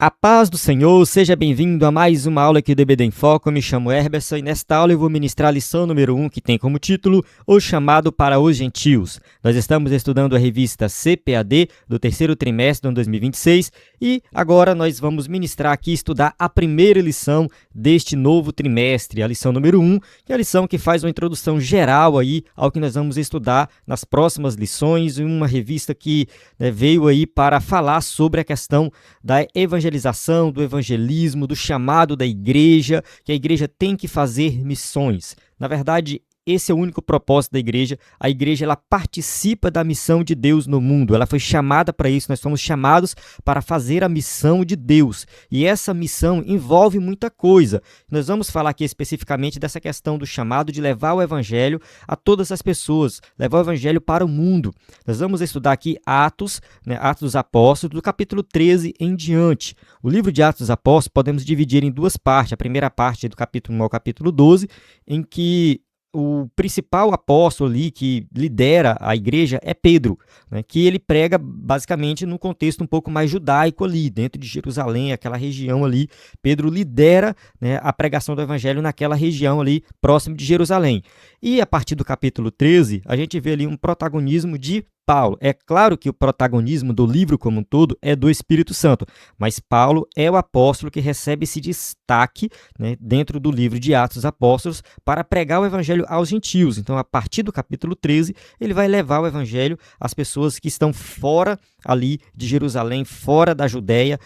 A paz do Senhor, seja bem-vindo a mais uma aula aqui do EBD em Foco. Eu me chamo Herberson e nesta aula eu vou ministrar a lição número 1, que tem como título O Chamado para os Gentios. Nós estamos estudando a revista CPAD do terceiro trimestre do ano 2026 e agora nós vamos ministrar aqui e estudar a primeira lição deste novo trimestre, a lição número 1, que é a lição que faz uma introdução geral aí ao que nós vamos estudar nas próximas lições, uma revista que veio aí para falar sobre a questão da evangelização, do evangelismo, do chamado da igreja, que a igreja tem que fazer missões. Na verdade, esse é o único propósito da igreja. A igreja ela participa da missão de Deus no mundo. Ela foi chamada para isso. Nós fomos chamados para fazer a missão de Deus. E essa missão envolve muita coisa. Nós vamos falar aqui especificamente dessa questão do chamado de levar o evangelho a todas as pessoas, levar o evangelho para o mundo. Nós vamos estudar aqui Atos, Atos dos Apóstolos, do capítulo 13 em diante. O livro de Atos dos Apóstolos podemos dividir em duas partes. A primeira parte é do capítulo 1 ao capítulo 12, em que o principal apóstolo ali que lidera a igreja é Pedro, que ele prega basicamente num contexto um pouco mais judaico ali, dentro de Jerusalém, aquela região ali. Pedro lidera a pregação do evangelho naquela região ali, próximo de Jerusalém. E a partir do capítulo 13, a gente vê ali um protagonismo de Paulo. É claro que o protagonismo do livro como um todo é do Espírito Santo, mas Paulo é o apóstolo que recebe esse destaque dentro do livro de Atos dos Apóstolos para pregar o evangelho aos gentios. Então, a partir do capítulo 13, ele vai levar o evangelho às pessoas que estão fora ali de Jerusalém, fora da Judéia,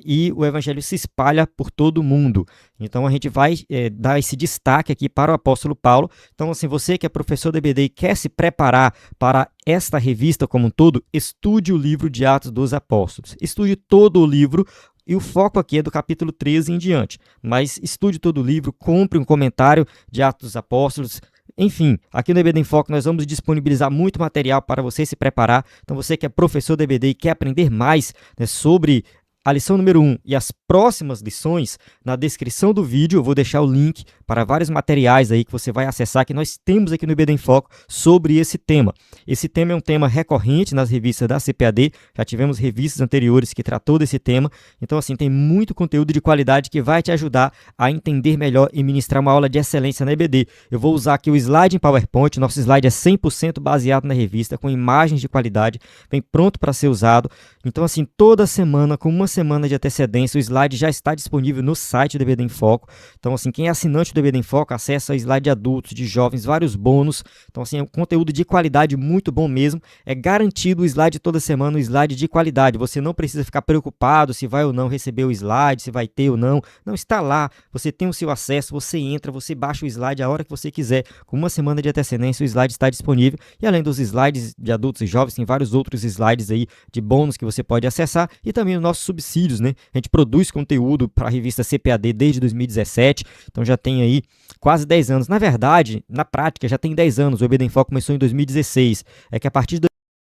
e o evangelho se espalha por todo o mundo. Então, a gente vai dar esse destaque aqui para o apóstolo Paulo. Então, assim, você que é professor do EBD e quer se preparar para esta revista como um todo, estude o livro de Atos dos Apóstolos. Estude todo o livro. E o foco aqui é do capítulo 13 em diante. Mas estude todo o livro, compre um comentário de Atos dos Apóstolos. Enfim, aqui no EBD em Foco nós vamos disponibilizar muito material para você se preparar. Então você que é professor do EBD e quer aprender mais sobre a lição número 1 e as próximas lições, na descrição do vídeo eu vou deixar o link para vários materiais aí que você vai acessar, que nós temos aqui no EBD em Foco sobre esse tema. Esse tema é um tema recorrente nas revistas da CPAD, já tivemos revistas anteriores que tratou desse tema, então assim, tem muito conteúdo de qualidade que vai te ajudar a entender melhor e ministrar uma aula de excelência na EBD. Eu vou usar aqui o slide em PowerPoint, nosso slide é 100% baseado na revista, com imagens de qualidade, vem pronto para ser usado. Então assim, toda semana, com uma semana de antecedência, o slide já está disponível no site do EBD em Foco. Então, assim, quem é assinante do EBD em Foco, acessa o slide de adultos, de jovens, vários bônus. Então, assim, é um conteúdo de qualidade muito bom mesmo. É garantido o slide toda semana, um slide de qualidade. Você não precisa ficar preocupado se vai ou não receber o slide, se vai ter ou não. Não, está lá. Você tem o seu acesso, você entra, você baixa o slide a hora que você quiser. Com uma semana de antecedência, o slide está disponível. E além dos slides de adultos e jovens, tem vários outros slides aí de bônus que você pode acessar. E também o nosso subsídios, A gente produz conteúdo para a revista CPAD desde 2017, então já tem aí quase 10 anos. Na verdade, na prática, já tem 10 anos. O EBD em Foco começou em 2016. É que a partir de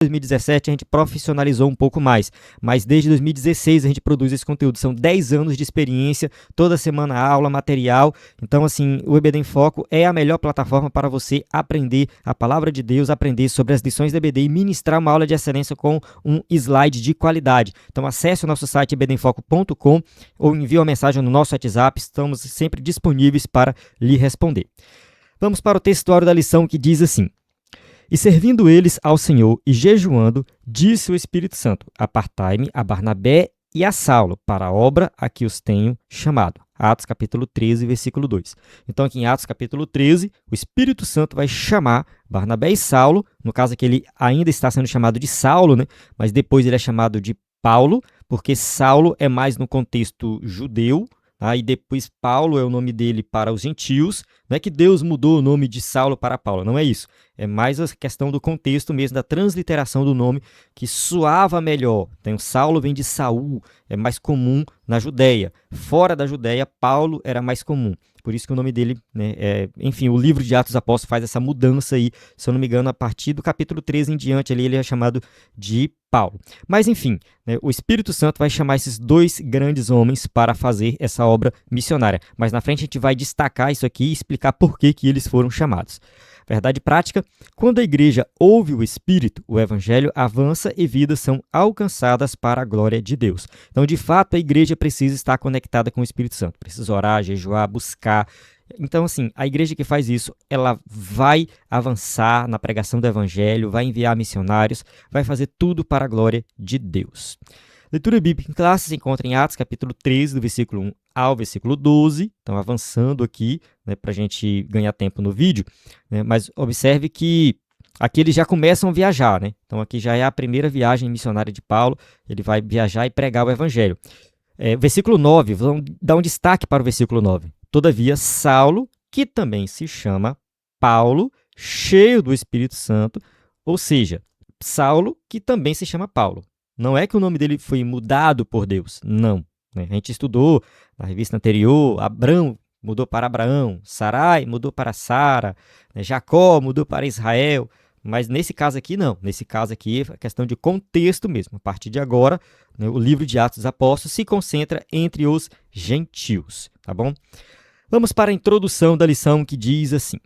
2017 a gente profissionalizou um pouco mais, mas desde 2016 a gente produz esse conteúdo. São 10 anos de experiência, toda semana aula, material. Então, assim, o EBD em Foco é a melhor plataforma para você aprender a palavra de Deus, aprender sobre as lições do EBD e ministrar uma aula de excelência com um slide de qualidade. Então, acesse o nosso site ebdemfoco.com ou envie uma mensagem no nosso WhatsApp. Estamos sempre disponíveis para lhe responder. Vamos para o textuário da lição que diz assim: E servindo eles ao Senhor e jejuando, disse o Espírito Santo: Apartai-me a Barnabé e a Saulo para a obra a que os tenho chamado. Atos capítulo 13, versículo 2. Então aqui em Atos capítulo 13, o Espírito Santo vai chamar Barnabé e Saulo, no caso aqui ele ainda está sendo chamado de Saulo, mas depois ele é chamado de Paulo, porque Saulo é mais no contexto judeu, e depois Paulo é o nome dele para os gentios. Não é que Deus mudou o nome de Saulo para Paulo, não é isso. É mais a questão do contexto mesmo, da transliteração do nome, que soava melhor. Então, Saulo vem de Saul, é mais comum na Judéia. Fora da Judéia, Paulo era mais comum. Por isso que o nome dele, enfim, o livro de Atos dos Apóstolos faz essa mudança aí, se eu não me engano, a partir do capítulo 13 em diante, ali ele é chamado de Paulo. Mas, enfim, o Espírito Santo vai chamar esses dois grandes homens para fazer essa obra missionária. Mas na frente a gente vai destacar isso aqui e explicar por que eles foram chamados. Verdade prática: quando a igreja ouve o Espírito, o evangelho avança e vidas são alcançadas para a glória de Deus. Então, de fato, a igreja precisa estar conectada com o Espírito Santo, precisa orar, jejuar, buscar. Então, assim, a igreja que faz isso, ela vai avançar na pregação do evangelho, vai enviar missionários, vai fazer tudo para a glória de Deus. Leitura bíblica em classe se encontra em Atos, capítulo 13, do versículo 1 ao versículo 12. Então, avançando aqui, né, para a gente ganhar tempo no vídeo. Né, mas observe que aqui eles já começam a viajar. Né? Então, aqui já é a primeira viagem missionária de Paulo. Ele vai viajar e pregar o evangelho. Versículo 9, vamos dar um destaque para o versículo 9. Todavia, Saulo, que também se chama Paulo, cheio do Espírito Santo, ou seja, Saulo, que também se chama Paulo. Não é que o nome dele foi mudado por Deus, não. Né? A gente estudou na revista anterior, Abrão mudou para Abraão, Sarai mudou para Sara, né? Jacó mudou para Israel, mas nesse caso aqui não. Nesse caso aqui é questão de contexto mesmo. A partir de agora, né, o livro de Atos dos Apóstolos se concentra entre os gentios, tá bom? Vamos para a introdução da lição que diz assim: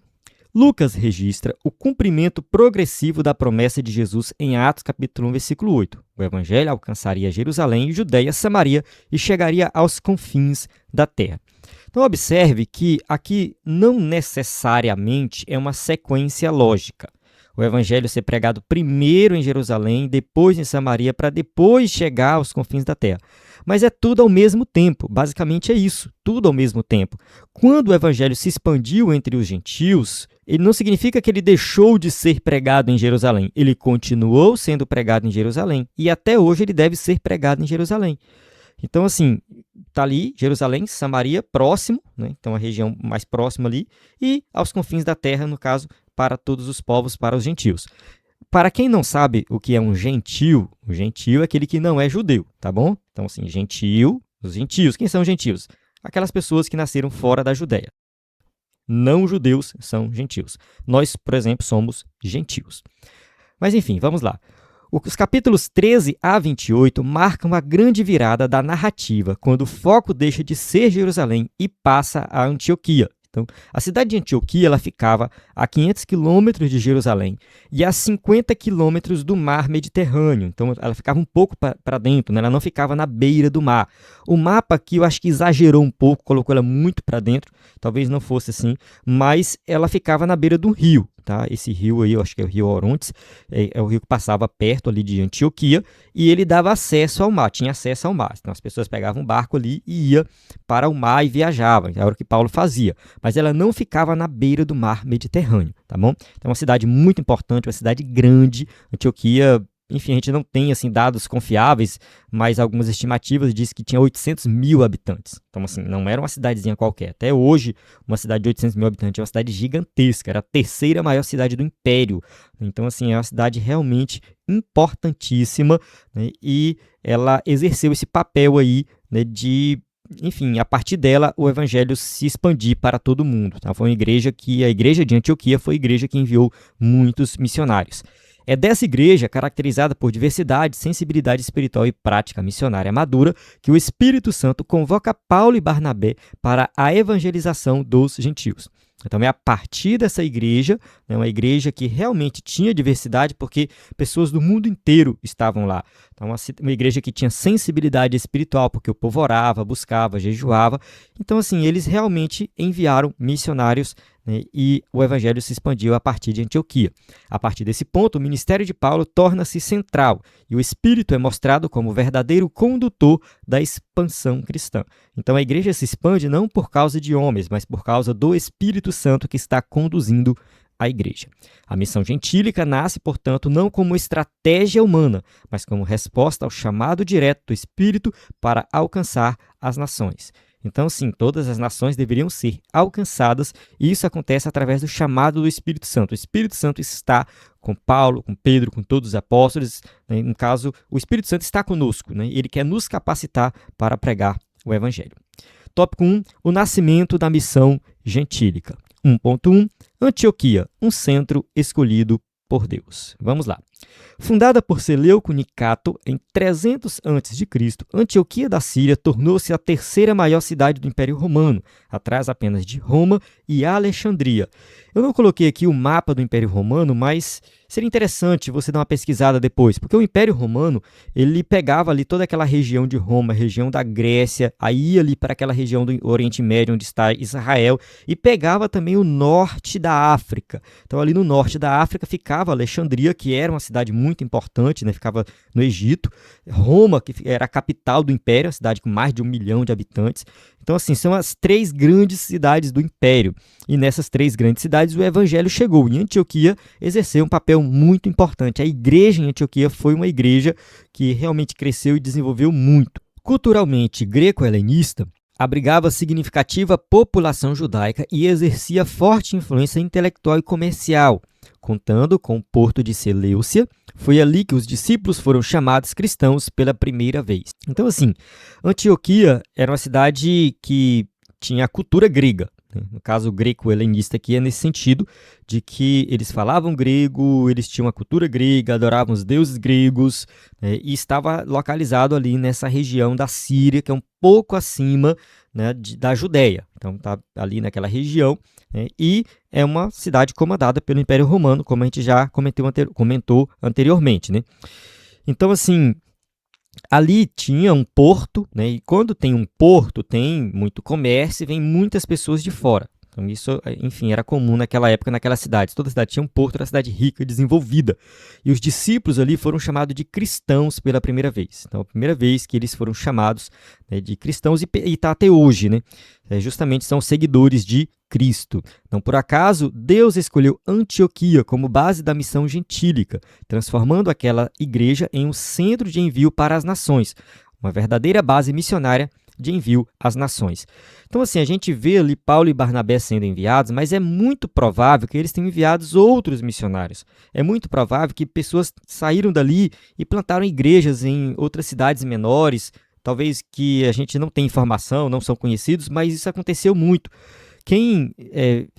Lucas registra o cumprimento progressivo da promessa de Jesus em Atos capítulo 1, versículo 8. O evangelho alcançaria Jerusalém, Judeia, Samaria e chegaria aos confins da terra. Então observe que aqui não necessariamente é uma sequência lógica. O evangelho ser pregado primeiro em Jerusalém, depois em Samaria, para depois chegar aos confins da terra. Mas é tudo ao mesmo tempo, basicamente é isso, tudo ao mesmo tempo. Quando o evangelho se expandiu entre os gentios, ele não significa que ele deixou de ser pregado em Jerusalém. Ele continuou sendo pregado em Jerusalém e até hoje ele deve ser pregado em Jerusalém. Então, assim, está ali Jerusalém, Samaria, próximo, né? Então a região mais próxima ali, e aos confins da terra, no caso, para todos os povos, para os gentios. Para quem não sabe o que é um gentio, o gentio é aquele que não é judeu, tá bom? Então, assim, gentio, os gentios, quem são os gentios? Aquelas pessoas que nasceram fora da Judéia. Não judeus são gentios. Nós, por exemplo, somos gentios. Mas, enfim, vamos lá. Os capítulos 13 a 28 marcam a grande virada da narrativa, quando o foco deixa de ser Jerusalém e passa a Antioquia. Então, a cidade de Antioquia ela ficava a 500 quilômetros de Jerusalém e a 50 quilômetros do mar Mediterrâneo. Então, ela ficava um pouco para dentro, né? Ela não ficava na beira do mar. O mapa aqui eu acho que exagerou um pouco, colocou ela muito para dentro, talvez não fosse assim, mas ela ficava na beira do rio. Tá? Esse rio aí, eu acho que é o rio Orontes, é o rio que passava perto ali de Antioquia e ele dava acesso ao mar, tinha acesso ao mar. Então as pessoas pegavam um barco ali e ia para o mar e viajavam, era o que Paulo fazia. Mas ela não ficava na beira do mar Mediterrâneo, tá bom? Então é uma cidade muito importante, uma cidade grande. Antioquia, enfim, a gente não tem assim, dados confiáveis, mas algumas estimativas dizem que tinha 800 mil habitantes. Então, assim, não era uma cidadezinha qualquer. Até hoje, uma cidade de 800 mil habitantes é uma cidade gigantesca, era a terceira maior cidade do Império. Então, assim, é uma cidade realmente importantíssima, né? E ela exerceu esse papel aí, né, de, enfim, a partir dela, o evangelho se expandir para todo mundo. Tá? Foi uma igreja que, a igreja de Antioquia foi a igreja que enviou muitos missionários. É dessa igreja, caracterizada por diversidade, sensibilidade espiritual e prática missionária madura, que o Espírito Santo convoca Paulo e Barnabé para a evangelização dos gentios. Então é a partir dessa igreja, né, uma igreja que realmente tinha diversidade, porque pessoas do mundo inteiro estavam lá. Então uma igreja que tinha sensibilidade espiritual, porque o povo orava, buscava, jejuava. Então assim, eles realmente enviaram missionários, né, e o evangelho se expandiu a partir de Antioquia. A partir desse ponto, o ministério de Paulo torna-se central e o Espírito é mostrado como o verdadeiro condutor da expansão cristã. Então a igreja se expande não por causa de homens, mas por causa do Espírito Santo que está conduzindo a igreja. A missão gentílica nasce, portanto, não como estratégia humana, mas como resposta ao chamado direto do Espírito para alcançar as nações. Então, sim, todas as nações deveriam ser alcançadas e isso acontece através do chamado do Espírito Santo. O Espírito Santo está com Paulo, com Pedro, com todos os apóstolos. Né? No caso, o Espírito Santo está conosco, né? Ele quer nos capacitar para pregar o Evangelho. Tópico 1. O nascimento da missão gentílica. 1.1. Antioquia, um centro escolhido por Deus. Vamos lá. Fundada por Seleuco Nicato em 300 a.C., Antioquia da Síria tornou-se a terceira maior cidade do Império Romano, atrás apenas de Roma e Alexandria. Eu não coloquei aqui o mapa do Império Romano, mas seria interessante você dar uma pesquisada depois, porque o Império Romano, ele pegava ali toda aquela região de Roma, região da Grécia, aí ia ali para aquela região do Oriente Médio, onde está Israel, e pegava também o norte da África. Então, ali no norte da África ficava Alexandria, que era uma cidade muito importante, né? Ficava no Egito. Roma, que era a capital do Império, a cidade com mais de 1 milhão de habitantes. Então, assim, são as 3 grandes cidades do Império. E nessas 3 grandes cidades, o Evangelho chegou. E Antioquia exerceu um papel muito importante. A igreja em Antioquia foi uma igreja que realmente cresceu e desenvolveu muito. Culturalmente greco-helenista, abrigava significativa população judaica e exercia forte influência intelectual e comercial. Contando com o porto de Seleucia, foi ali que os discípulos foram chamados cristãos pela primeira vez. Então, assim, Antioquia era uma cidade que tinha a cultura grega. No caso, o greco-helenista aqui é nesse sentido, de que eles falavam grego, eles tinham a cultura grega, adoravam os deuses gregos, né, e estava localizado ali nessa região da Síria, que é um pouco acima, né, da Judéia. Então, está ali naquela região, né, e é uma cidade comandada pelo Império Romano, como a gente já comentou anteriormente, né? Então, assim, ali tinha um porto, né? E quando tem um porto, tem muito comércio e vem muitas pessoas de fora. Então, isso, enfim, era comum naquela época, naquela cidade. Toda cidade tinha um porto, era uma cidade rica e desenvolvida. E os discípulos ali foram chamados de cristãos pela primeira vez. Então, a primeira vez que eles foram chamados, né, de cristãos, e está até hoje, né? Justamente são seguidores de Cristo. Não por acaso, Deus escolheu Antioquia como base da missão gentílica, transformando aquela igreja em um centro de envio para as nações, uma verdadeira base missionária de envio às nações. Então, assim, a gente vê ali Paulo e Barnabé sendo enviados, mas é muito provável que eles tenham enviado outros missionários. É muito provável que pessoas saíram dali e plantaram igrejas em outras cidades menores, talvez que a gente não tem informação, não são conhecidos, mas isso aconteceu muito. Quem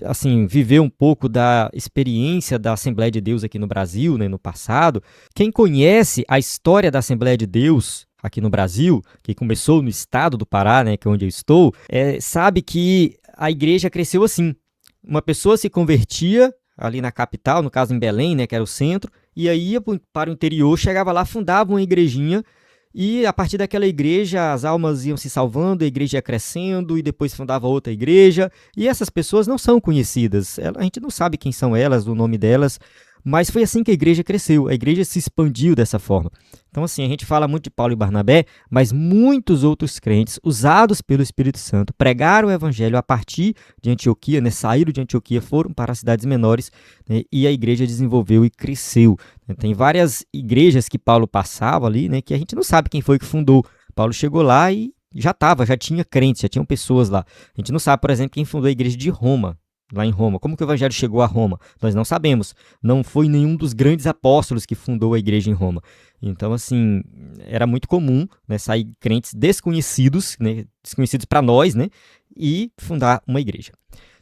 assim, viveu um pouco da experiência da Assembleia de Deus aqui no Brasil, né, no passado, quem conhece a história da Assembleia de Deus aqui no Brasil, que começou no estado do Pará, né, que é onde eu estou, sabe que a igreja cresceu assim. Uma pessoa se convertia ali na capital, no caso em Belém, né, que era o centro, e aí ia para o interior, chegava lá, fundava uma igrejinha, e a partir daquela igreja as almas iam se salvando, a igreja ia crescendo, e depois fundava outra igreja, e essas pessoas não são conhecidas, a gente não sabe quem são elas, o nome delas, mas foi assim que a igreja cresceu, a igreja se expandiu dessa forma. Então, assim, a gente fala muito de Paulo e Barnabé, mas muitos outros crentes, usados pelo Espírito Santo, pregaram o evangelho a partir de Antioquia, né, saíram de Antioquia, foram para as cidades menores, né, e a igreja desenvolveu e cresceu. Tem várias igrejas que Paulo passava ali, né, que a gente não sabe quem foi que fundou. Paulo chegou lá e já tinha crentes, já tinham pessoas lá. A gente não sabe, por exemplo, quem fundou a igreja de Roma, lá em Roma. Como que o evangelho chegou a Roma? Nós não sabemos. Não foi nenhum dos grandes apóstolos que fundou a igreja em Roma. Então, assim, era muito comum, né, sair crentes desconhecidos, né, desconhecidos para nós, né, e fundar uma igreja.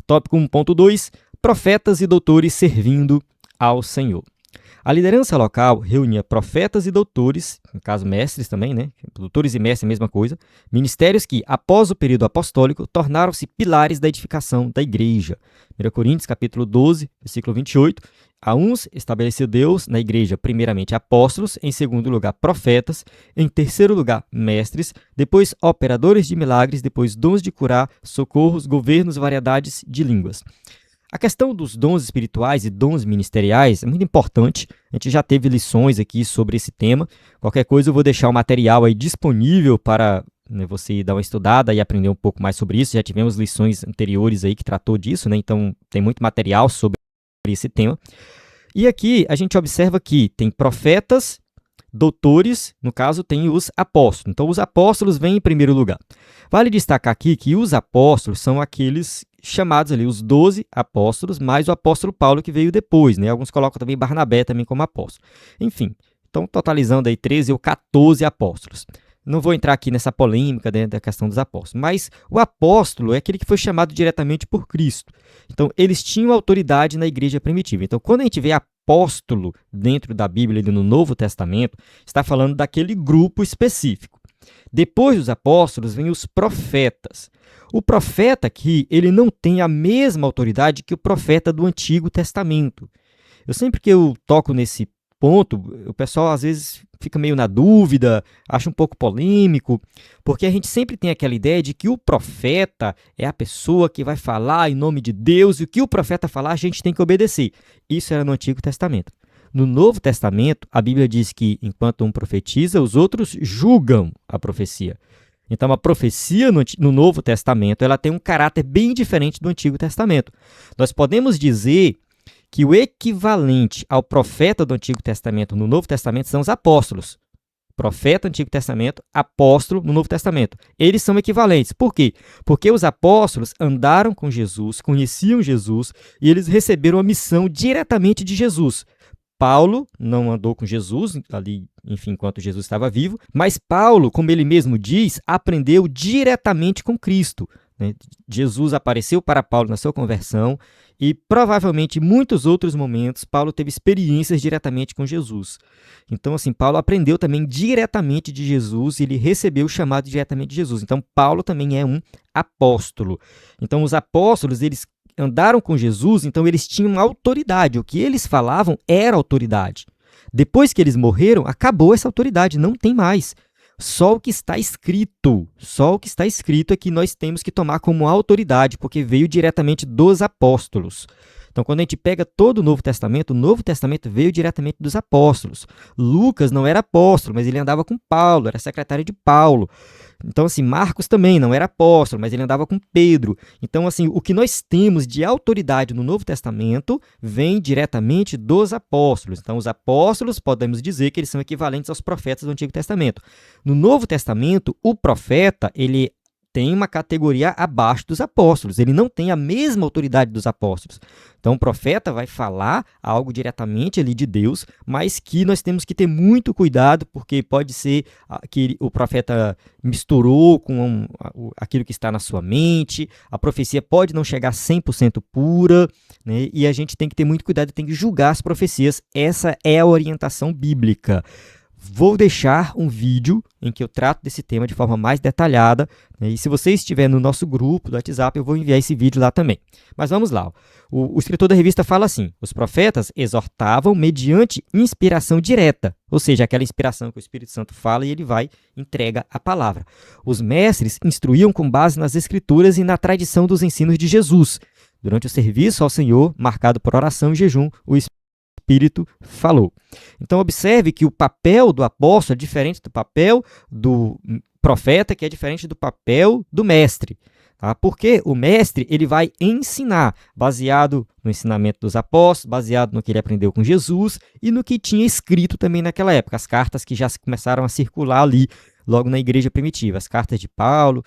Tópico 1.2, profetas e doutores servindo ao Senhor. A liderança local reunia profetas e doutores, no caso mestres também, né? Doutores e mestres, a mesma coisa, ministérios que, após o período apostólico, tornaram-se pilares da edificação da igreja. 1 Coríntios, capítulo 12, versículo 28, a uns estabeleceu Deus na igreja, primeiramente apóstolos, em segundo lugar profetas, em terceiro lugar mestres, depois operadores de milagres, depois dons de curar, socorros, governos, variedades de línguas. A questão dos dons espirituais e dons ministeriais é muito importante. A gente já teve lições aqui sobre esse tema. Qualquer coisa eu vou deixar o material aí disponível para, né, você dar uma estudada e aprender um pouco mais sobre isso. Já tivemos lições anteriores aí que tratou disso, né? Então tem muito material sobre esse tema. E aqui a gente observa que tem profetas, doutores, no caso tem os apóstolos. Então os apóstolos vêm em primeiro lugar. Vale destacar aqui que os apóstolos são aqueles chamados ali, os 12 apóstolos, mais o apóstolo Paulo que veio depois, né? Alguns colocam também Barnabé também como apóstolo. Enfim, então totalizando aí 13 ou 14 apóstolos. Não vou entrar aqui nessa polêmica dentro da questão dos apóstolos, mas o apóstolo é aquele que foi chamado diretamente por Cristo. Então, eles tinham autoridade na igreja primitiva. Então, quando a gente vê apóstolo dentro da Bíblia e no Novo Testamento, está falando daquele grupo específico. Depois dos apóstolos, vem os profetas. O profeta aqui, ele não tem a mesma autoridade que o profeta do Antigo Testamento. Sempre que eu toco nesse ponto, o pessoal às vezes fica meio na dúvida, acha um pouco polêmico, porque a gente sempre tem aquela ideia de que o profeta é a pessoa que vai falar em nome de Deus e o que o profeta falar a gente tem que obedecer. Isso era no Antigo Testamento. No Novo Testamento, a Bíblia diz que enquanto um profetiza, os outros julgam a profecia. Então, a profecia no Novo Testamento ela tem um caráter bem diferente do Antigo Testamento. Nós podemos dizer que o equivalente ao profeta do Antigo Testamento no Novo Testamento são os apóstolos. Profeta no Antigo Testamento, apóstolo no Novo Testamento. Eles são equivalentes. Por quê? Porque os apóstolos andaram com Jesus, conheciam Jesus e eles receberam a missão diretamente de Jesus. Paulo não andou com Jesus, ali, enfim, enquanto Jesus estava vivo, mas Paulo, como ele mesmo diz, aprendeu diretamente com Cristo. Jesus apareceu para Paulo na sua conversão e provavelmente em muitos outros momentos Paulo teve experiências diretamente com Jesus. Então, assim, Paulo aprendeu também diretamente de Jesus e ele recebeu o chamado diretamente de Jesus. Então, Paulo também é um apóstolo. Então, os apóstolos, eles andaram com Jesus, então eles tinham autoridade. O que eles falavam era autoridade. Depois que eles morreram, acabou essa autoridade, não tem mais. Só o que está escrito é que nós temos que tomar como autoridade, porque veio diretamente dos apóstolos. Então, quando a gente pega todo o Novo Testamento veio diretamente dos apóstolos. Lucas não era apóstolo, mas ele andava com Paulo, era secretário de Paulo. Então, assim, Marcos também não era apóstolo, mas ele andava com Pedro. Então, assim, o que nós temos de autoridade no Novo Testamento vem diretamente dos apóstolos. Então, os apóstolos, podemos dizer que eles são equivalentes aos profetas do Antigo Testamento. No Novo Testamento, o profeta, ele tem uma categoria abaixo dos apóstolos. Ele não tem a mesma autoridade dos apóstolos. Então, o profeta vai falar algo diretamente ali de Deus, mas que nós temos que ter muito cuidado, porque pode ser que o profeta misturou com aquilo que está na sua mente, a profecia pode não chegar 100% pura, né? E a gente tem que ter muito cuidado, tem que julgar as profecias. Essa é a orientação bíblica. Vou deixar um vídeo em que eu trato desse tema de forma mais detalhada, né? E se você estiver no nosso grupo do WhatsApp, eu vou enviar esse vídeo lá também. Mas vamos lá. O escritor da revista fala assim: os profetas exortavam mediante inspiração direta, ou seja, aquela inspiração que o Espírito Santo fala e ele vai e entrega a palavra. Os mestres instruíam com base nas escrituras e na tradição dos ensinos de Jesus. Durante o serviço ao Senhor, marcado por oração e jejum, o Espírito falou. Então, observe que o papel do apóstolo é diferente do papel do profeta, que é diferente do papel do mestre. Tá? Porque o mestre ele vai ensinar, baseado no ensinamento dos apóstolos, baseado no que ele aprendeu com Jesus e no que tinha escrito também naquela época, as cartas que já começaram a circular ali, logo na igreja primitiva, as cartas de Paulo,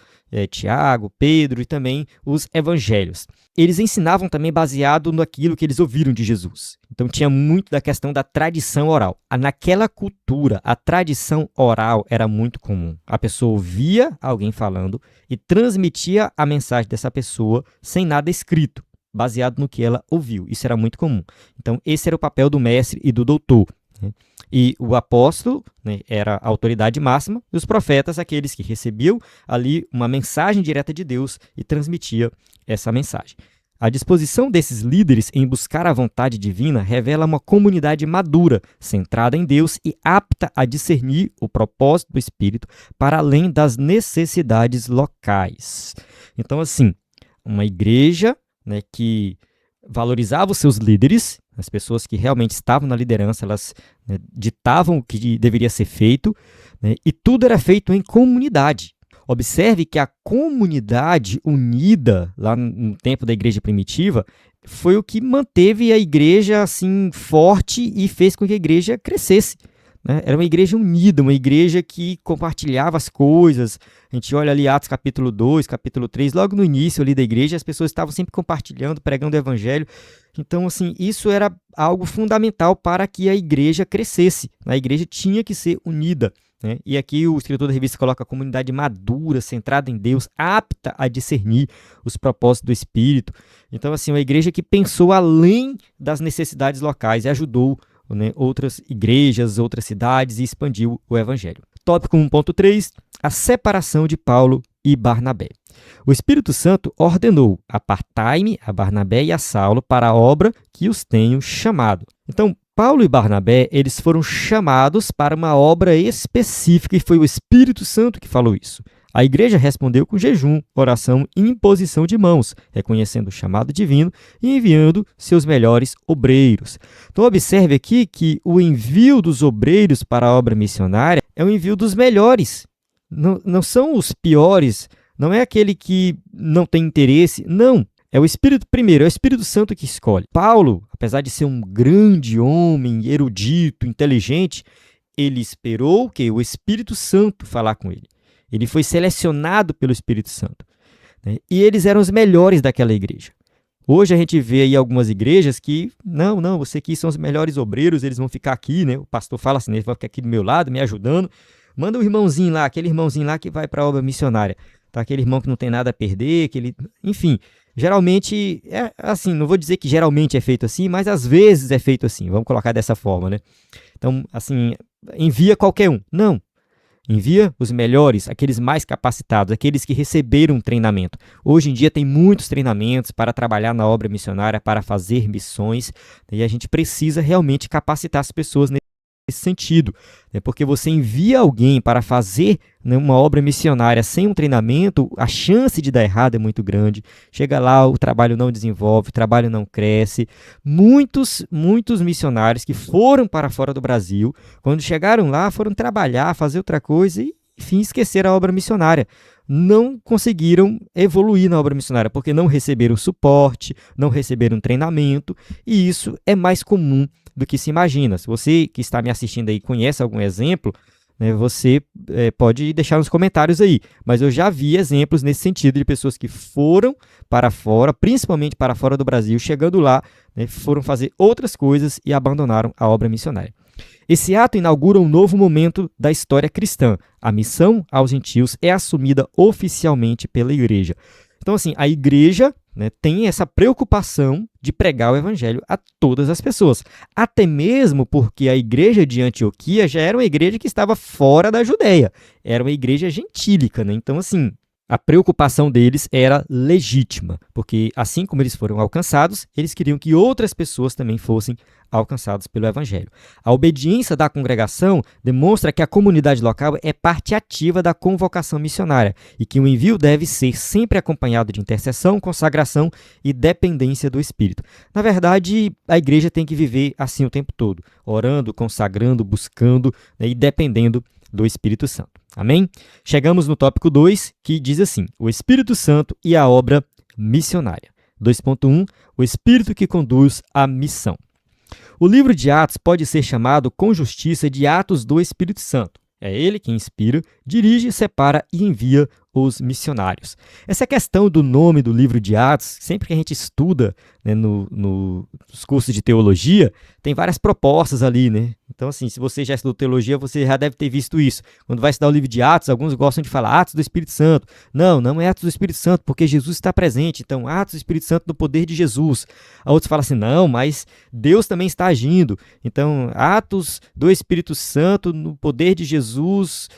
Tiago, Pedro e também os evangelhos. Eles ensinavam também baseado naquilo que eles ouviram de Jesus. Então tinha muito da questão da tradição oral. Naquela cultura, a tradição oral era muito comum. A pessoa ouvia alguém falando e transmitia a mensagem dessa pessoa sem nada escrito, baseado no que ela ouviu. Isso era muito comum. Então esse era o papel do mestre e do doutor, né? E o apóstolo, né, era a autoridade máxima, e os profetas, aqueles que recebiam ali uma mensagem direta de Deus e transmitia essa mensagem. A disposição desses líderes em buscar a vontade divina revela uma comunidade madura, centrada em Deus e apta a discernir o propósito do Espírito para além das necessidades locais. Então, assim, uma igreja, né, que valorizava os seus líderes, as pessoas que realmente estavam na liderança, elas, né, ditavam o que deveria ser feito, né, e tudo era feito em comunidade. Observe que a comunidade unida, lá no tempo da igreja primitiva, foi o que manteve a igreja assim, forte e fez com que a igreja crescesse. Era uma igreja unida, uma igreja que compartilhava as coisas. A gente olha ali Atos capítulo 2, capítulo 3, logo no início ali da igreja, as pessoas estavam sempre compartilhando, pregando o evangelho. Então, assim, isso era algo fundamental para que a igreja crescesse. A igreja tinha que ser unida. né? E aqui o escritor da revista coloca a comunidade madura, centrada em Deus, apta a discernir os propósitos do Espírito. Então, assim, uma igreja que pensou além das necessidades locais e ajudou, né, outras igrejas, outras cidades e expandiu o evangelho. Tópico 1.3, a separação de Paulo e Barnabé. O Espírito Santo ordenou: apartai-me a Barnabé e a Saulo para a obra que os tenho chamado. Então, Paulo e Barnabé, eles foram chamados para uma obra específica e foi o Espírito Santo que falou isso. A igreja respondeu com jejum, oração e imposição de mãos, reconhecendo o chamado divino e enviando seus melhores obreiros. Então, observe aqui que o envio dos obreiros para a obra missionária é o envio dos melhores. Não são os piores, não é aquele que não tem interesse, não. É o Espírito primeiro, é o Espírito Santo que escolhe. Paulo, apesar de ser um grande homem, erudito, inteligente, ele esperou que o Espírito Santo falar com ele. Ele foi selecionado pelo Espírito Santo, né? E eles eram os melhores daquela igreja. Hoje a gente vê aí algumas igrejas que, não, você aqui são os melhores obreiros, eles vão ficar aqui, né? O pastor fala assim, ele vai ficar aqui do meu lado, me ajudando. Manda o irmãozinho lá, aquele irmãozinho lá que vai para a obra missionária. Tá? Aquele irmão que não tem nada a perder, enfim, geralmente, é assim, não vou dizer que geralmente é feito assim, mas às vezes é feito assim, vamos colocar dessa forma, né? Então, assim, envia qualquer um. Não. Envia os melhores, aqueles mais capacitados, aqueles que receberam treinamento. Hoje em dia tem muitos treinamentos para trabalhar na obra missionária, para fazer missões, e a gente precisa realmente capacitar as pessoas nesse sentido, né? Porque você envia alguém para fazer, né, uma obra missionária sem um treinamento, a chance de dar errado é muito grande. Chega lá, o trabalho não desenvolve, o trabalho não cresce. Muitos missionários que foram para fora do Brasil, quando chegaram lá, foram trabalhar, fazer outra coisa e, enfim, esqueceram a obra missionária. Não conseguiram evoluir na obra missionária, porque não receberam suporte, não receberam treinamento, e isso é mais comum do que se imagina. Se você que está me assistindo aí conhece algum exemplo, né, você pode deixar nos comentários aí. Mas eu já vi exemplos nesse sentido de pessoas que foram para fora, principalmente para fora do Brasil, chegando lá, né, foram fazer outras coisas e abandonaram a obra missionária. Esse ato inaugura um novo momento da história cristã. A missão aos gentios é assumida oficialmente pela igreja. Então, assim, a igreja, né, tem essa preocupação de pregar o evangelho a todas as pessoas. Até mesmo porque a igreja de Antioquia já era uma igreja que estava fora da Judéia. Era uma igreja gentílica, né? Então, assim, a preocupação deles era legítima, porque assim como eles foram alcançados, eles queriam que outras pessoas também fossem alcançadas pelo evangelho. A obediência da congregação demonstra que a comunidade local é parte ativa da convocação missionária e que o envio deve ser sempre acompanhado de intercessão, consagração e dependência do Espírito. Na verdade, a igreja tem que viver assim o tempo todo, orando, consagrando, buscando, né, e dependendo do Espírito Santo. Amém? Chegamos no tópico 2, que diz assim: o Espírito Santo e a obra missionária. 2.1, o Espírito que conduz a missão. O livro de Atos pode ser chamado com justiça de Atos do Espírito Santo. É ele que inspira, dirige, separa e envia os missionários. Essa questão do nome do livro de Atos, sempre que a gente estuda, né, nos cursos de teologia, tem várias propostas ali, né? Então, assim, se você já estudou teologia, você já deve ter visto isso. Quando vai estudar o livro de Atos, alguns gostam de falar Atos do Espírito Santo. Não é Atos do Espírito Santo, porque Jesus está presente. Então, Atos do Espírito Santo no poder de Jesus. A outros falam assim, não, mas Deus também está agindo. Então, Atos do Espírito Santo no poder de Jesus,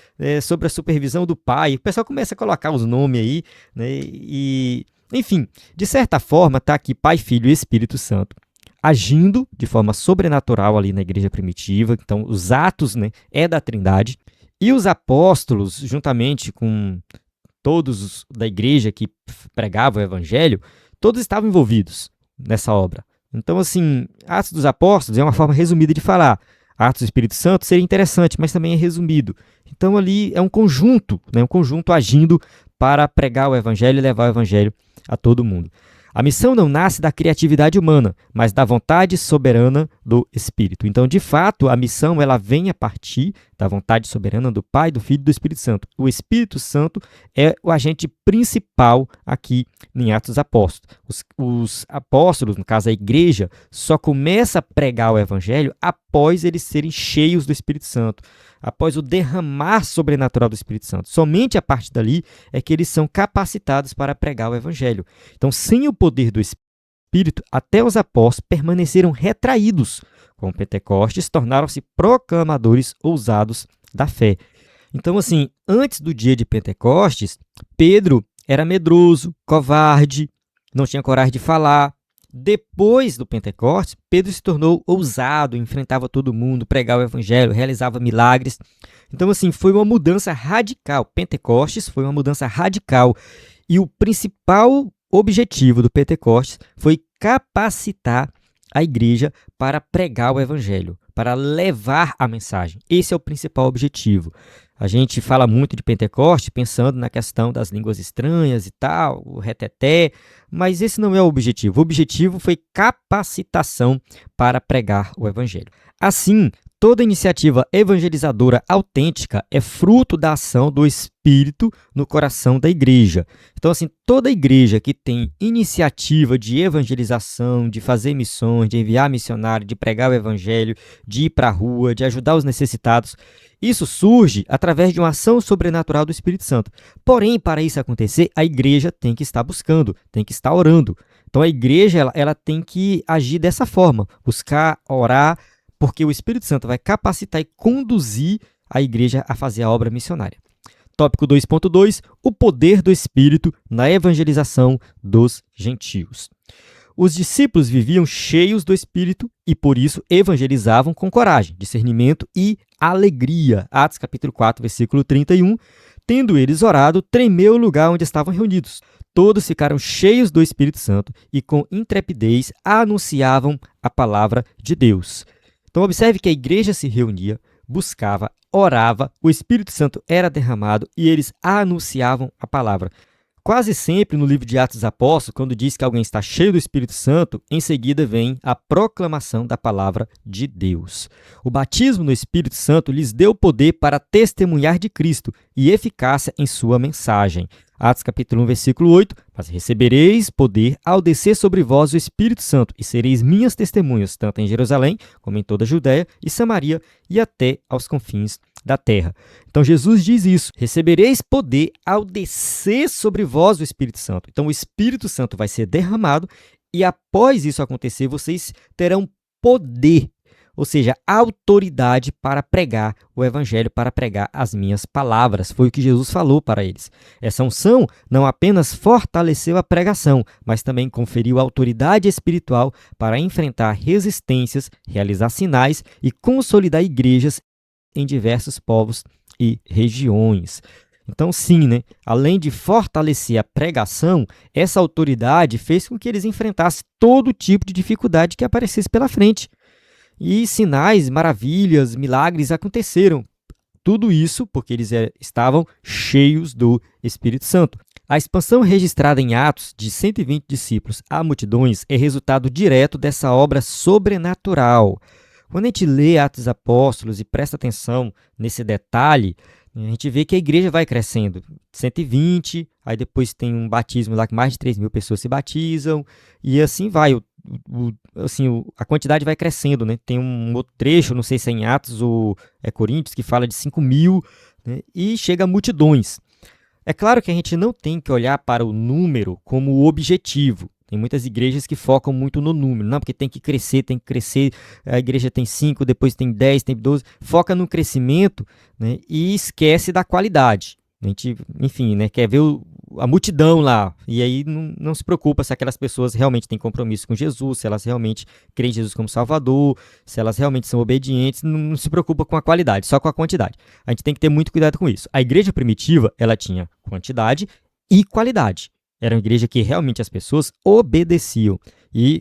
sobre a supervisão do Pai. O pessoal começa a colocar os nomes aí, né? E, enfim, de certa forma, está aqui Pai, Filho e Espírito Santo agindo de forma sobrenatural ali na igreja primitiva. Então, os atos, né, é da Trindade. E os apóstolos, juntamente com todos da igreja que pregavam o evangelho, todos estavam envolvidos nessa obra. Então, assim, Atos dos Apóstolos é uma forma resumida de falar. Atos do Espírito Santo seria interessante, mas também é resumido. Então, ali é um conjunto, né, um conjunto agindo para pregar o evangelho e levar o evangelho a todo mundo. A missão não nasce da criatividade humana, mas da vontade soberana do Espírito. Então, de fato, a missão ela vem a partir da vontade soberana do Pai, do Filho e do Espírito Santo. O Espírito Santo é o agente principal aqui em Atos dos Apóstolos. Os apóstolos, no caso a igreja, só começa a pregar o evangelho após eles serem cheios do Espírito Santo, após o derramar sobrenatural do Espírito Santo. Somente a partir dali é que eles são capacitados para pregar o evangelho. Então, sem o poder do Espírito, até os apóstolos permaneceram retraídos. Com Pentecostes, tornaram-se proclamadores ousados da fé. Então, assim, antes do dia de Pentecostes, Pedro era medroso, covarde, não tinha coragem de falar. Depois do Pentecostes, Pedro se tornou ousado, enfrentava todo mundo, pregava o evangelho, realizava milagres. Então, assim, foi uma mudança radical. Pentecostes foi uma mudança radical. E o principal objetivo do Pentecostes foi capacitar a igreja para pregar o evangelho, para levar a mensagem. Esse é o principal objetivo. A gente fala muito de Pentecostes pensando na questão das línguas estranhas e tal, o reteté, mas esse não é o objetivo. O objetivo foi capacitação para pregar o evangelho. Assim, toda iniciativa evangelizadora autêntica é fruto da ação do Espírito no coração da igreja. Então, assim, toda igreja que tem iniciativa de evangelização, de fazer missões, de enviar missionário, de pregar o evangelho, de ir para a rua, de ajudar os necessitados, isso surge através de uma ação sobrenatural do Espírito Santo. Porém, para isso acontecer, a igreja tem que estar buscando, tem que estar orando. Então, a igreja ela tem que agir dessa forma, buscar, orar, porque o Espírito Santo vai capacitar e conduzir a igreja a fazer a obra missionária. Tópico 2.2, o poder do Espírito na evangelização dos gentios. Os discípulos viviam cheios do Espírito e, por isso, evangelizavam com coragem, discernimento e alegria. Atos capítulo 4, versículo 31. Tendo eles orado, tremeu o lugar onde estavam reunidos. Todos ficaram cheios do Espírito Santo e, com intrepidez, anunciavam a palavra de Deus. Então, observe que a igreja se reunia, buscava, orava, o Espírito Santo era derramado e eles anunciavam a palavra. Quase sempre no livro de Atos dos Apóstolos, quando diz que alguém está cheio do Espírito Santo, em seguida vem a proclamação da palavra de Deus. O batismo no Espírito Santo lhes deu poder para testemunhar de Cristo e eficácia em sua mensagem. Atos capítulo 1, versículo 8, mas recebereis poder ao descer sobre vós o Espírito Santo e sereis minhas testemunhas, tanto em Jerusalém, como em toda a Judéia e Samaria e até aos confins da terra. Então Jesus diz isso, recebereis poder ao descer sobre vós o Espírito Santo. Então o Espírito Santo vai ser derramado e após isso acontecer, vocês terão poder, ou seja, autoridade para pregar o evangelho, para pregar as minhas palavras. Foi o que Jesus falou para eles. Essa unção não apenas fortaleceu a pregação, mas também conferiu autoridade espiritual para enfrentar resistências, realizar sinais e consolidar igrejas em diversos povos e regiões. Então, sim, né? Além de fortalecer a pregação, essa autoridade fez com que eles enfrentassem todo tipo de dificuldade que aparecesse pela frente. E sinais, maravilhas, milagres aconteceram. Tudo isso porque eles estavam cheios do Espírito Santo. A expansão registrada em Atos de 120 discípulos a multidões é resultado direto dessa obra sobrenatural. Quando a gente lê Atos dos Apóstolos e presta atenção nesse detalhe, a gente vê que a igreja vai crescendo. 120, aí depois tem um batismo lá que mais de 3.000 pessoas se batizam, e assim vai. A quantidade vai crescendo, né? Tem um outro trecho, não sei se é em Atos ou é Coríntios, que fala de 5.000, né? E chega a multidões. É claro que a gente não tem que olhar para o número como objetivo. Tem muitas igrejas que focam muito no número, não, porque tem que crescer, a igreja tem 5, depois tem 10, tem 12, foca no crescimento, né, e esquece da qualidade. A gente, enfim, né, quer ver a multidão lá, e aí não se preocupa se aquelas pessoas realmente têm compromisso com Jesus, se elas realmente creem em Jesus como Salvador, se elas realmente são obedientes, não se preocupa com a qualidade, só com a quantidade. A gente tem que ter muito cuidado com isso. A igreja primitiva, ela tinha quantidade e qualidade. Era uma igreja que realmente as pessoas obedeciam. E,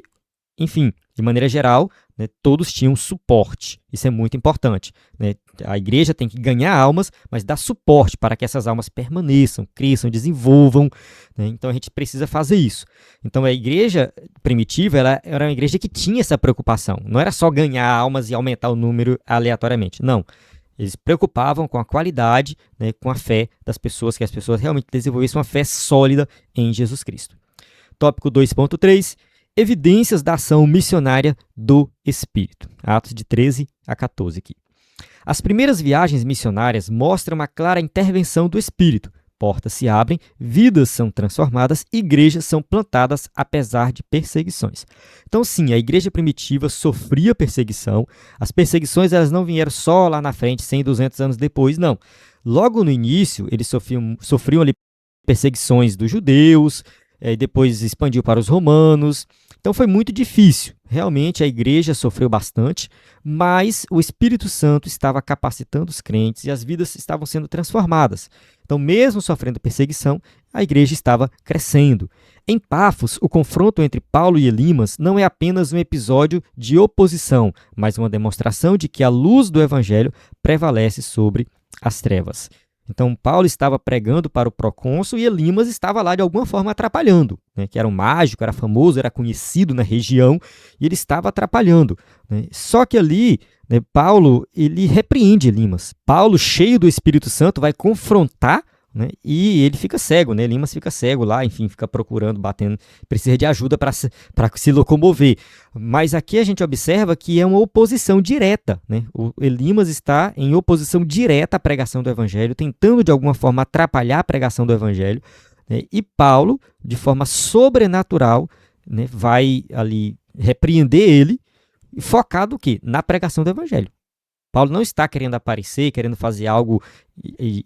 enfim, de maneira geral, né, todos tinham suporte. Isso é muito importante, né? A igreja tem que ganhar almas, mas dar suporte para que essas almas permaneçam, cresçam, desenvolvam, né? Então a gente precisa fazer isso. Então a igreja primitiva ela era uma igreja que tinha essa preocupação. Não era só ganhar almas e aumentar o número aleatoriamente. Não. Eles se preocupavam com a qualidade, né, com a fé das pessoas, que as pessoas realmente desenvolvessem uma fé sólida em Jesus Cristo. Tópico 2.3, evidências da ação missionária do Espírito. Atos de 13 a 14 aqui. As primeiras viagens missionárias mostram uma clara intervenção do Espírito. Portas se abrem, vidas são transformadas, igrejas são plantadas apesar de perseguições. Então, sim, a igreja primitiva sofria perseguição. As perseguições elas não vieram só lá na frente, 100, 200 anos depois, não. Logo no início, eles sofriam ali perseguições dos judeus, depois expandiu para os romanos. Então foi muito difícil. Realmente a igreja sofreu bastante, mas o Espírito Santo estava capacitando os crentes e as vidas estavam sendo transformadas. Então, mesmo sofrendo perseguição, a igreja estava crescendo. Em Pafos, o confronto entre Paulo e Elimas não é apenas um episódio de oposição, mas uma demonstração de que a luz do evangelho prevalece sobre as trevas. Então, Paulo estava pregando para o procônsul e Elimas estava lá de alguma forma atrapalhando, né? Que era um mágico, era famoso, era conhecido na região e ele estava atrapalhando, né? Só que ali, né, Paulo ele repreende Elimas. Paulo, cheio do Espírito Santo, vai confrontar, né, e ele fica cego, né? Elimas fica cego lá, enfim, fica procurando, batendo, precisa de ajuda para se locomover. Mas aqui a gente observa que é uma oposição direta, né? O Elimas está em oposição direta à pregação do Evangelho, tentando de alguma forma atrapalhar a pregação do Evangelho, né? E Paulo, de forma sobrenatural, né, vai ali repreender ele, focado o quê? Na pregação do Evangelho. Paulo não está querendo aparecer, querendo fazer algo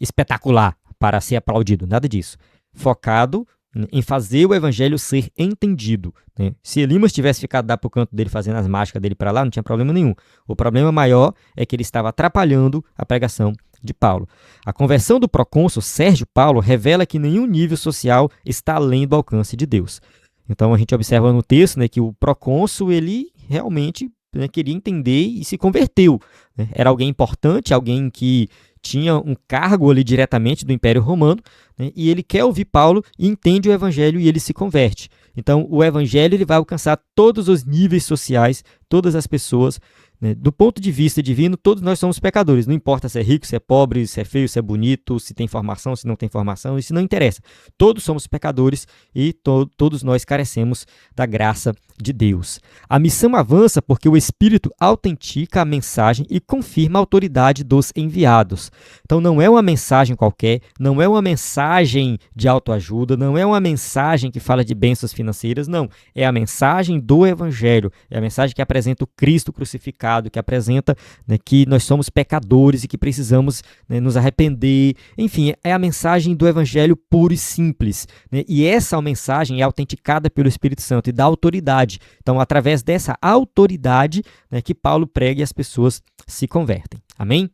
espetacular para ser aplaudido, nada disso. Focado em fazer o evangelho ser entendido, né? Se Elimas tivesse ficado lá para o canto dele, fazendo as mágicas dele para lá, não tinha problema nenhum. O problema maior é que ele estava atrapalhando a pregação de Paulo. A conversão do procônsul Sérgio Paulo revela que nenhum nível social está além do alcance de Deus. Então a gente observa no texto, né, que o procônsul ele realmente, né, queria entender e se converteu, né? Era alguém importante, alguém que tinha um cargo ali diretamente do Império Romano, né, e ele quer ouvir Paulo e entende o Evangelho e ele se converte. Então, o Evangelho ele vai alcançar todos os níveis sociais, todas as pessoas, né? Do ponto de vista divino, todos nós somos pecadores. Não importa se é rico, se é pobre, se é feio, se é bonito, se tem formação, se não tem formação, isso não interessa. Todos somos pecadores e todos nós carecemos da graça de Deus. A missão avança porque o Espírito autentica a mensagem e confirma a autoridade dos enviados. Então não é uma mensagem qualquer, não é uma mensagem de autoajuda, não é uma mensagem que fala de bênçãos financeiras, não. É a mensagem do Evangelho, é a mensagem que apresenta o Cristo crucificado, que apresenta, né, que nós somos pecadores e que precisamos, né, nos arrepender. Enfim, é a mensagem do Evangelho puro e simples, né? E essa mensagem é autenticada pelo Espírito Santo e dá autoridade. Então, através dessa autoridade, né, que Paulo prega e as pessoas se convertem. Amém?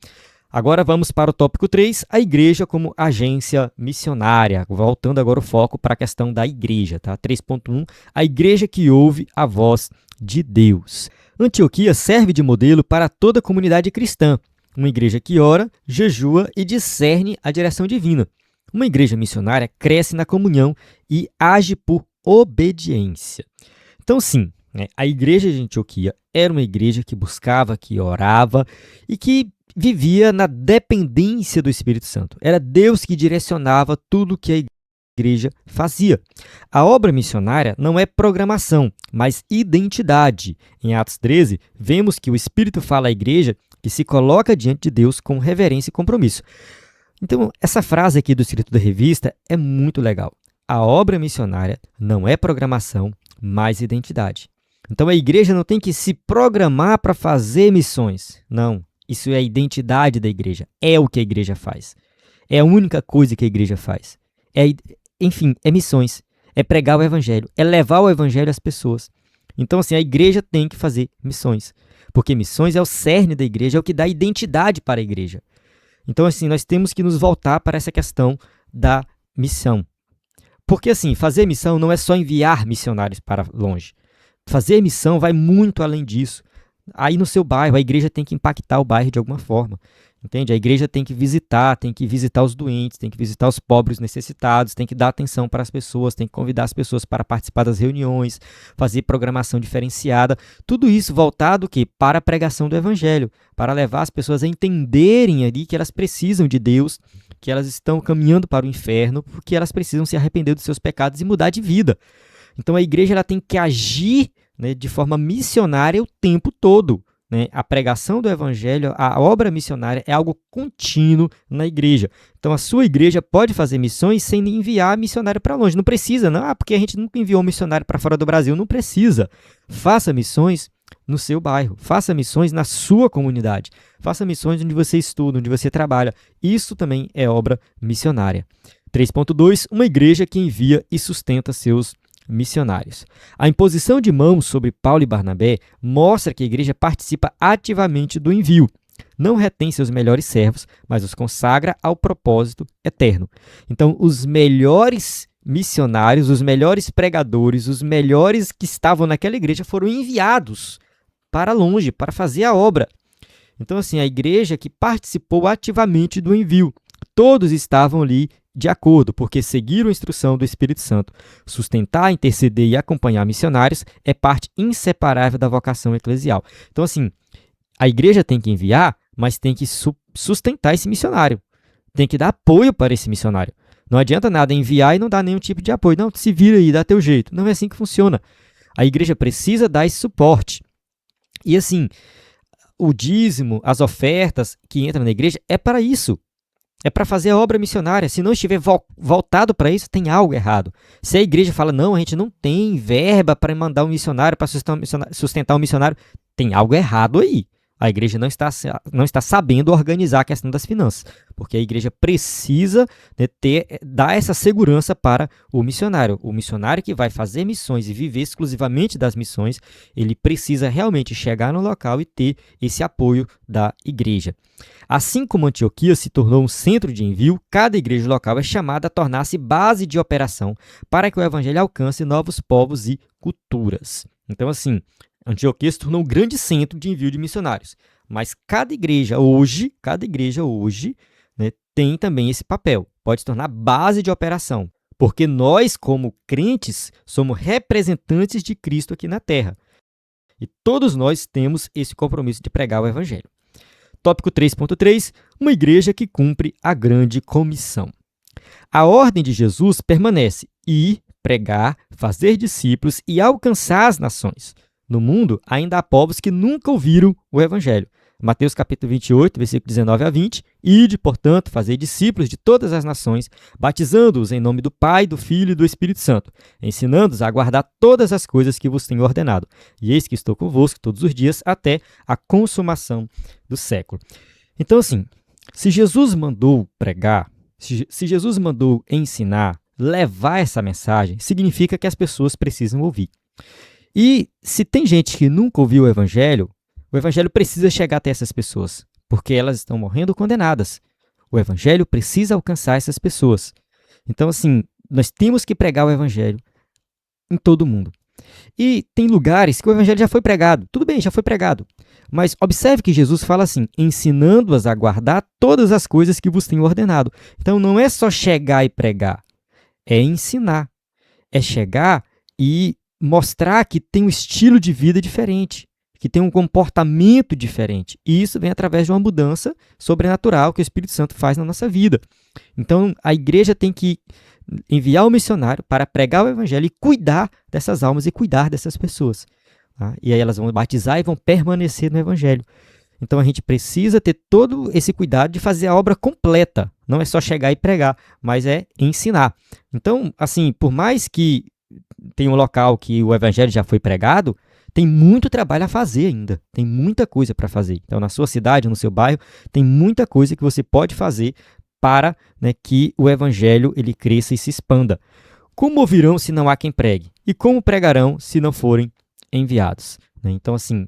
Agora vamos para o tópico 3, a igreja como agência missionária. Voltando agora o foco para a questão da igreja. Tá? 3.1, a igreja que ouve a voz de Deus. Antioquia serve de modelo para toda a comunidade cristã. Uma igreja que ora, jejua e discerne a direção divina. Uma igreja missionária cresce na comunhão e age por obediência. Então, sim, né, a igreja de Antioquia era uma igreja que buscava, que orava e que vivia na dependência do Espírito Santo. Era Deus que direcionava tudo que a igreja fazia. A obra missionária não é programação, mas identidade. Em Atos 13, vemos que o Espírito fala à igreja que se coloca diante de Deus com reverência e compromisso. Então, essa frase aqui do escrito da revista é muito legal. A obra missionária não é programação, mas identidade. Então, a igreja não tem que se programar para fazer missões. Não, isso é a identidade da igreja. É o que a igreja faz. É a única coisa que a igreja faz. Enfim, é missões. É pregar o evangelho. É levar o evangelho às pessoas. Então, assim, a igreja tem que fazer missões. Porque missões é o cerne da igreja, é o que dá identidade para a igreja. Então, assim, nós temos que nos voltar para essa questão da missão. Porque, assim, fazer missão não é só enviar missionários para longe. Fazer missão vai muito além disso. Aí no seu bairro, a igreja tem que impactar o bairro de alguma forma. Entende? A igreja tem que visitar os doentes, tem que visitar os pobres necessitados, tem que dar atenção para as pessoas, tem que convidar as pessoas para participar das reuniões, fazer programação diferenciada. Tudo isso voltado que para a pregação do evangelho, para levar as pessoas a entenderem ali que elas precisam de Deus, que elas estão caminhando para o inferno, porque elas precisam se arrepender dos seus pecados e mudar de vida. Então a igreja ela tem que agir, né, de forma missionária o tempo todo. Né? A pregação do evangelho, a obra missionária é algo contínuo na igreja. Então a sua igreja pode fazer missões sem enviar missionário para longe. Não precisa, não. Porque a gente nunca enviou missionário para fora do Brasil. Não precisa. Faça missões no seu bairro. Faça missões na sua comunidade. Faça missões onde você estuda, onde você trabalha. Isso também é obra missionária. 3.2. Uma igreja que envia e sustenta seus missionários. A imposição de mãos sobre Paulo e Barnabé mostra que a igreja participa ativamente do envio. Não retém seus melhores servos, mas os consagra ao propósito eterno. Então, os melhores missionários, os melhores pregadores, os melhores que estavam naquela igreja foram enviados para longe, para fazer a obra. Então, assim, a igreja que participou ativamente do envio. Todos estavam ali de acordo, porque seguir a instrução do Espírito Santo, sustentar, interceder e acompanhar missionários é parte inseparável da vocação eclesial. Então, assim, a igreja tem que enviar, mas tem que sustentar esse missionário. Tem que dar apoio para esse missionário. Não adianta nada enviar e não dar nenhum tipo de apoio. Não, se vira aí, dá teu jeito. Não é assim que funciona. A igreja precisa dar esse suporte. E assim, o dízimo, as ofertas que entram na igreja é para isso. É para fazer a obra missionária. Se não estiver voltado para isso, tem algo errado. Se a igreja fala, não, a gente não tem verba para mandar um missionário, para sustentar um missionário, tem algo errado aí. A igreja não está sabendo organizar a questão das finanças, porque a igreja precisa, né, dar essa segurança para o missionário. O missionário que vai fazer missões e viver exclusivamente das missões, ele precisa realmente chegar no local e ter esse apoio da igreja. Assim como Antioquia se tornou um centro de envio, cada igreja local é chamada a tornar-se base de operação para que o evangelho alcance novos povos e culturas. Então, assim, Antioquia se tornou um grande centro de envio de missionários. Mas cada igreja hoje, né, tem também esse papel. Pode se tornar base de operação. Porque nós, como crentes, somos representantes de Cristo aqui na Terra. E todos nós temos esse compromisso de pregar o evangelho. Tópico 3.3. Uma igreja que cumpre a grande comissão. A ordem de Jesus permanece: ir, pregar, fazer discípulos e alcançar as nações. No mundo, ainda há povos que nunca ouviram o Evangelho. Mateus capítulo 28, versículo 19 a 20. Ide, portanto, fazer discípulos de todas as nações, batizando-os em nome do Pai, do Filho e do Espírito Santo, ensinando-os a guardar todas as coisas que vos tenho ordenado. E eis que estou convosco todos os dias até a consumação do século. Então, assim, se Jesus mandou pregar, se Jesus mandou ensinar, levar essa mensagem, significa que as pessoas precisam ouvir. E se tem gente que nunca ouviu o evangelho precisa chegar até essas pessoas, porque elas estão morrendo condenadas. O evangelho precisa alcançar essas pessoas. Então, assim, nós temos que pregar o evangelho em todo mundo. E tem lugares que o evangelho já foi pregado. Tudo bem, já foi pregado. Mas observe que Jesus fala assim, ensinando-as a guardar todas as coisas que vos tenho ordenado. Então, não é só chegar e pregar, é ensinar. É chegar e mostrar que tem um estilo de vida diferente, que tem um comportamento diferente. E isso vem através de uma mudança sobrenatural que o Espírito Santo faz na nossa vida. Então, a igreja tem que enviar o missionário para pregar o evangelho e cuidar dessas almas e cuidar dessas pessoas. Tá? E aí elas vão batizar e vão permanecer no evangelho. Então, a gente precisa ter todo esse cuidado de fazer a obra completa. Não é só chegar e pregar, mas é ensinar. Então, assim, por mais que tem um local que o evangelho já foi pregado, tem muito trabalho a fazer ainda, tem muita coisa para fazer. Então, na sua cidade, no seu bairro, tem muita coisa que você pode fazer para, né, que o evangelho ele cresça e se expanda. Como ouvirão se não há quem pregue? E como pregarão se não forem enviados? Né? Então, assim,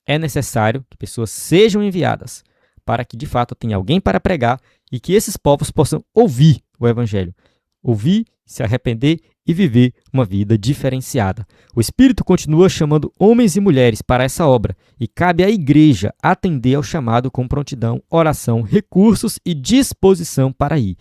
é necessário que pessoas sejam enviadas para que, de fato, tenha alguém para pregar e que esses povos possam ouvir o evangelho. Ouvir, se arrepender e viver uma vida diferenciada. O Espírito continua chamando homens e mulheres para essa obra e cabe à igreja atender ao chamado com prontidão, oração, recursos e disposição para ir.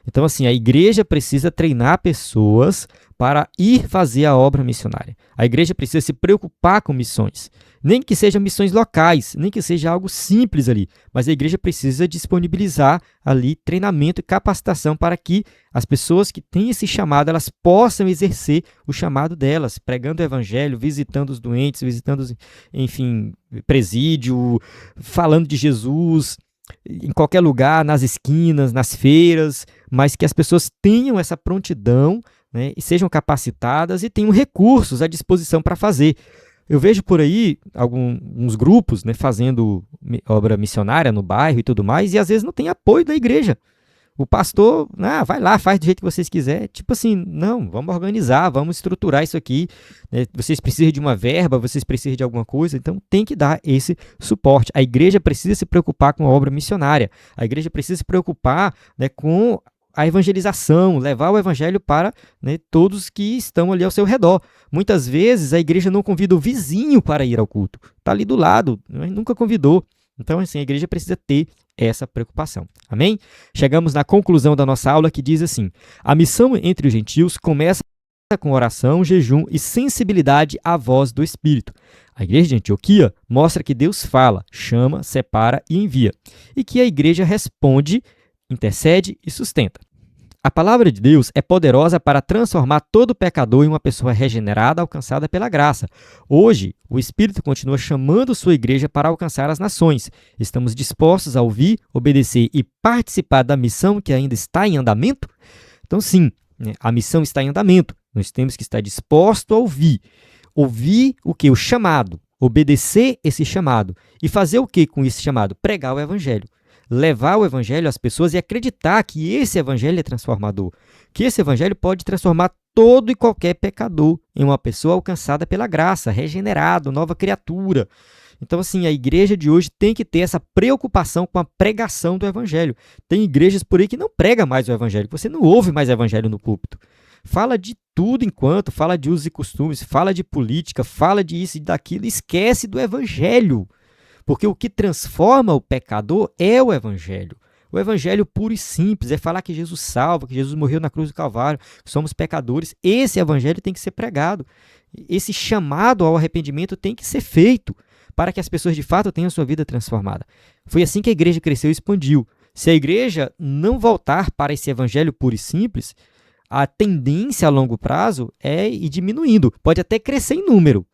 Então, assim, a igreja precisa treinar pessoas para ir fazer a obra missionária. A igreja precisa se preocupar com missões. Nem que sejam missões locais, nem que seja algo simples ali, mas a igreja precisa disponibilizar ali treinamento e capacitação para que as pessoas que têm esse chamado, elas possam exercer o chamado delas, pregando o evangelho, visitando os doentes, visitando, enfim, presídio, falando de Jesus em qualquer lugar, nas esquinas, nas feiras, mas que as pessoas tenham essa prontidão, né, e sejam capacitadas e tenham recursos à disposição para fazer. Eu vejo por aí alguns grupos, né, fazendo obra missionária no bairro e tudo mais, e às vezes não tem apoio da igreja. O pastor, vai lá, faz do jeito que vocês quiserem. Tipo assim, não, vamos organizar, vamos estruturar isso aqui. Né? Vocês precisam de uma verba, vocês precisam de alguma coisa, então tem que dar esse suporte. A igreja precisa se preocupar com a obra missionária. A igreja precisa se preocupar, né, com a evangelização, levar o evangelho para, né, todos que estão ali ao seu redor. Muitas vezes a igreja não convida o vizinho para ir ao culto. Está ali do lado, mas nunca convidou. Então, assim, a igreja precisa ter essa preocupação. Amém? Chegamos na conclusão da nossa aula que diz assim: a missão entre os gentios começa com oração, jejum e sensibilidade à voz do Espírito. A igreja de Antioquia mostra que Deus fala, chama, separa e envia, e que a igreja responde, intercede e sustenta. A palavra de Deus é poderosa para transformar todo pecador em uma pessoa regenerada, alcançada pela graça. Hoje, o Espírito continua chamando sua igreja para alcançar as nações. Estamos dispostos a ouvir, obedecer e participar da missão que ainda está em andamento? Então, sim, a missão está em andamento. Nós temos que estar dispostos a ouvir. Ouvir o que? O chamado. Obedecer esse chamado. E fazer o que com esse chamado? Pregar o evangelho. Levar o evangelho às pessoas e acreditar que esse evangelho é transformador, que esse evangelho pode transformar todo e qualquer pecador em uma pessoa alcançada pela graça, regenerado, nova criatura. Então, assim, a igreja de hoje tem que ter essa preocupação com a pregação do evangelho. Tem igrejas por aí que não pregam mais o evangelho, você não ouve mais evangelho no púlpito. Fala de tudo enquanto, fala de usos e costumes, fala de política, fala de isso e daquilo, esquece do evangelho. Porque o que transforma o pecador é o evangelho. O evangelho puro e simples é falar que Jesus salva, que Jesus morreu na cruz do Calvário, que somos pecadores. Esse evangelho tem que ser pregado. Esse chamado ao arrependimento tem que ser feito para que as pessoas de fato tenham sua vida transformada. Foi assim que a igreja cresceu e expandiu. Se a igreja não voltar para esse evangelho puro e simples, a tendência a longo prazo é ir diminuindo. Pode até crescer em número,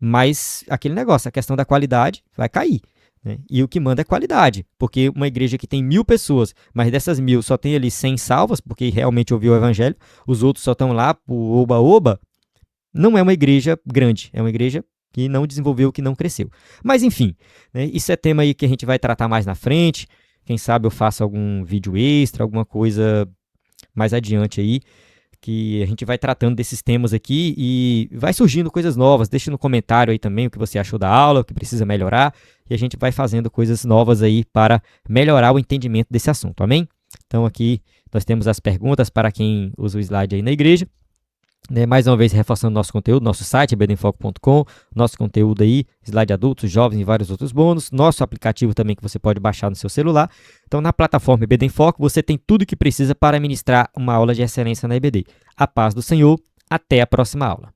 mas aquele negócio, a questão da qualidade vai cair. Né? E o que manda é qualidade, porque uma igreja que tem 1.000 pessoas, mas dessas 1.000 só tem ali 100 salvas, porque realmente ouviu o evangelho, os outros só estão lá pro oba-oba, não é uma igreja grande, é uma igreja que não desenvolveu, que não cresceu. Mas enfim, né? Isso é tema aí que a gente vai tratar mais na frente, quem sabe eu faço algum vídeo extra, alguma coisa mais adiante aí, que a gente vai tratando desses temas aqui e vai surgindo coisas novas. Deixa no comentário aí também o que você achou da aula, o que precisa melhorar, e a gente vai fazendo coisas novas aí para melhorar o entendimento desse assunto, amém? Então aqui nós temos as perguntas para quem usa o slide aí na igreja. Mais uma vez reforçando nosso conteúdo, nosso site, ebedenfoco.com, nosso conteúdo aí, slide adultos, jovens e vários outros bônus, nosso aplicativo também que você pode baixar no seu celular. Então, na plataforma EBD em Foco, você tem tudo o que precisa para ministrar uma aula de excelência na EBD. A paz do Senhor, até a próxima aula.